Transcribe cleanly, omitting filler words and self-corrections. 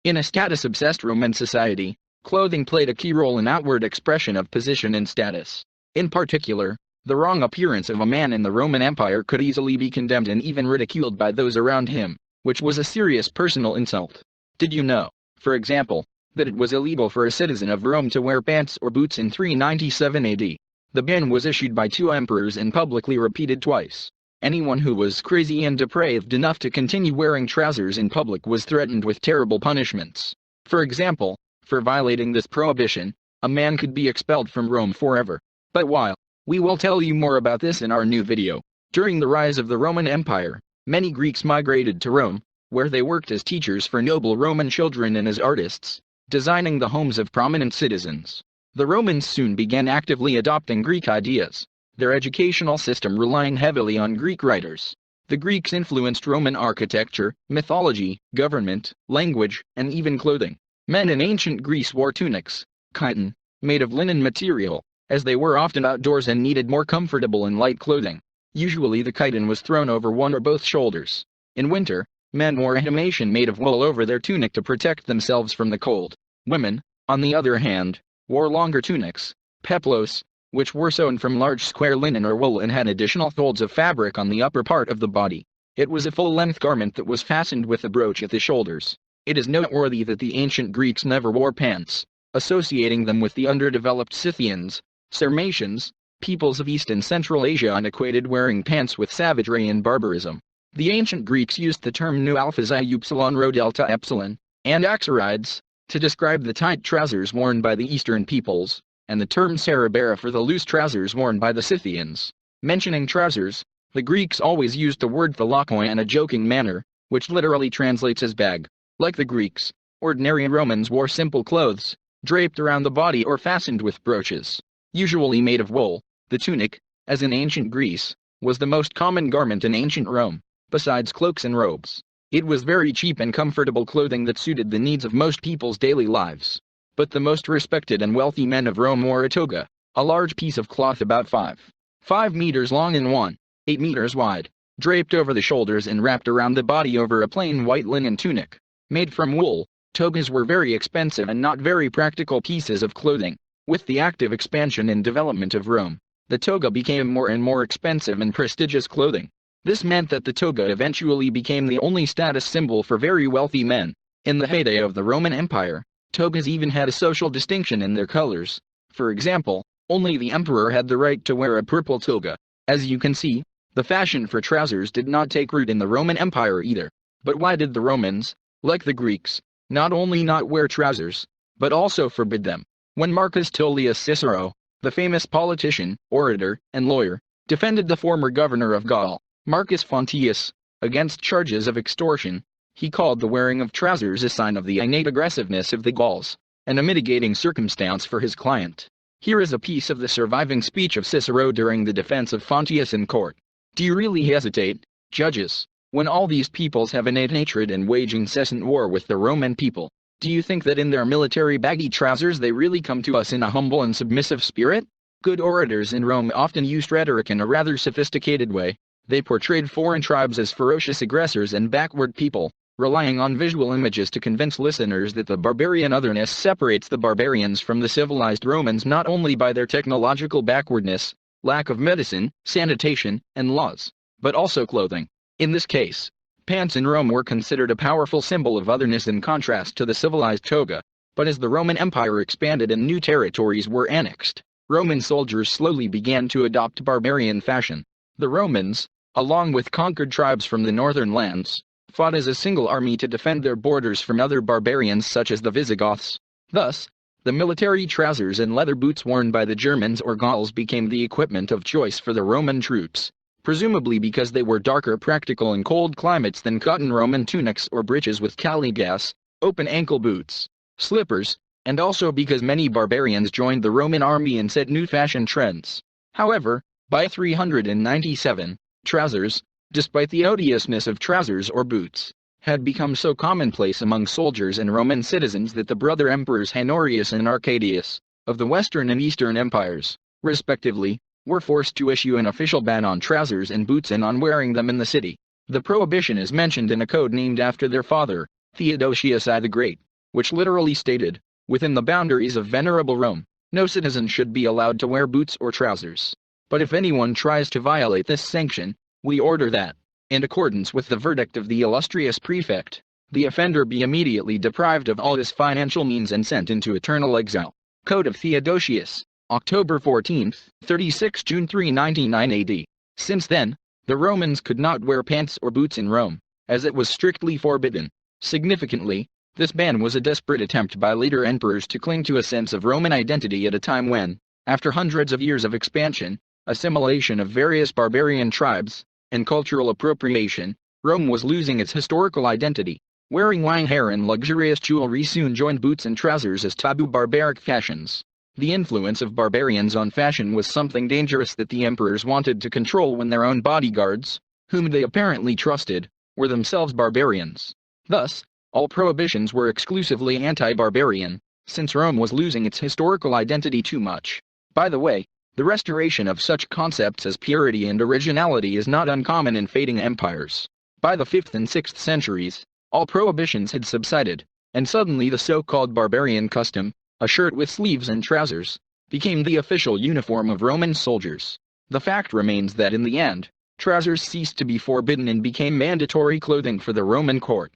In a status-obsessed Roman society, clothing played a key role in outward expression of position and status. In particular, the wrong appearance of a man in the Roman Empire could easily be condemned and even ridiculed by those around him, which was a serious personal insult. Did you know, for example, that it was illegal for a citizen of Rome to wear pants or boots in 397 AD? The ban was issued by two emperors and publicly repeated twice. Anyone who was crazy and depraved enough to continue wearing trousers in public was threatened with terrible punishments. For example, for violating this prohibition, a man could be expelled from Rome forever. But while we will tell you more about this in our new video, during the rise of the Roman Empire, many Greeks migrated to Rome, where they worked as teachers for noble Roman children and as artists, designing the homes of prominent citizens. The Romans soon began actively adopting Greek ideas, their educational system relying heavily on Greek writers. The Greeks influenced Roman architecture, mythology, government, language, and even clothing. Men in ancient Greece wore tunics, chiton, made of linen material, as they were often outdoors and needed more comfortable and light clothing. Usually the chiton was thrown over one or both shoulders. In winter, men wore a himation made of wool over their tunic to protect themselves from the cold. Women, on the other hand, wore longer tunics, peplos, which were sewn from large square linen or wool and had additional folds of fabric on the upper part of the body. It was a full-length garment that was fastened with a brooch at the shoulders. It is noteworthy that the ancient Greeks never wore pants, associating them with the underdeveloped Scythians, Sarmatians, peoples of East and Central Asia, and equated wearing pants with savagery and barbarism. The ancient Greeks used the term nu alpha xi upsilon rho delta epsilon, and axarides, to describe the tight trousers worn by the Eastern peoples, and the term sarabera for the loose trousers worn by the Scythians. Mentioning trousers, the Greeks always used the word thalakoi in a joking manner, which literally translates as bag. Like the Greeks, ordinary Romans wore simple clothes, draped around the body or fastened with brooches. Usually made of wool, the tunic, as in ancient Greece, was the most common garment in ancient Rome, besides cloaks and robes. It was very cheap and comfortable clothing that suited the needs of most people's daily lives. But the most respected and wealthy men of Rome wore a toga, a large piece of cloth about 5 meters long and 1.8 meters wide, draped over the shoulders and wrapped around the body over a plain white linen tunic. Made from wool, togas were very expensive and not very practical pieces of clothing. With the active expansion and development of Rome, the toga became more and more expensive and prestigious clothing. This meant that the toga eventually became the only status symbol for very wealthy men. In the heyday of the Roman Empire, togas even had a social distinction in their colors. For example, only the emperor had the right to wear a purple toga. As you can see, the fashion for trousers did not take root in the Roman Empire either. But why did the Romans, like the Greeks, not only not wear trousers, but also forbid them? When Marcus Tullius Cicero, the famous politician, orator, and lawyer, defended the former governor of Gaul, Marcus Fonteius, against charges of extortion, he called the wearing of trousers a sign of the innate aggressiveness of the Gauls, and a mitigating circumstance for his client. Here is a piece of the surviving speech of Cicero during the defense of Fonteius in court. Do you really hesitate, judges, when all these peoples have innate hatred and wage incessant war with the Roman people? Do you think that in their military baggy trousers they really come to us in a humble and submissive spirit? Good orators in Rome often used rhetoric in a rather sophisticated way. They portrayed foreign tribes as ferocious aggressors and backward people, relying on visual images to convince listeners that the barbarian otherness separates the barbarians from the civilized Romans not only by their technological backwardness, lack of medicine, sanitation, and laws, but also clothing. In this case, pants in Rome were considered a powerful symbol of otherness in contrast to the civilized toga. But as the Roman Empire expanded and new territories were annexed, Roman soldiers slowly began to adopt barbarian fashion. The Romans, along with conquered tribes from the northern lands, fought as a single army to defend their borders from other barbarians such as the Visigoths. Thus, the military trousers and leather boots worn by the Germans or Gauls became the equipment of choice for the Roman troops, presumably because they were darker practical in cold climates than cotton Roman tunics or breeches with caligas, open ankle boots, slippers, and also because many barbarians joined the Roman army and set new fashion trends. However, by 397, trousers, despite the odiousness of trousers or boots, had become so commonplace among soldiers and Roman citizens that the brother emperors Honorius and Arcadius, of the Western and Eastern empires, respectively, were forced to issue an official ban on trousers and boots and on wearing them in the city. The prohibition is mentioned in a code named after their father, Theodosius I the Great. which literally stated, "Within the boundaries of venerable Rome, no citizen should be allowed to wear boots or trousers. But if anyone tries to violate this sanction, we order that, in accordance with the verdict of the illustrious prefect, the offender be immediately deprived of all his financial means and sent into eternal exile." Code of Theodosius, October 14, 36 June 399 AD. Since then, the Romans could not wear pants or boots in Rome, as it was strictly forbidden. Significantly, this ban was a desperate attempt by later emperors to cling to a sense of Roman identity at a time when, after hundreds of years of expansion, assimilation of various barbarian tribes, and cultural appropriation, Rome was losing its historical identity. Wearing long hair and luxurious jewelry soon joined boots and trousers as taboo barbaric fashions. The influence of barbarians on fashion was something dangerous that the emperors wanted to control when their own bodyguards, whom they apparently trusted, were themselves barbarians. Thus, all prohibitions were exclusively anti-barbarian, since Rome was losing its historical identity too much. By the way, the restoration of such concepts as purity and originality is not uncommon in fading empires. By the 5th and 6th centuries, all prohibitions had subsided, and suddenly the so-called barbarian custom, a shirt with sleeves and trousers, became the official uniform of Roman soldiers. The fact remains that in the end, trousers ceased to be forbidden and became mandatory clothing for the Roman court.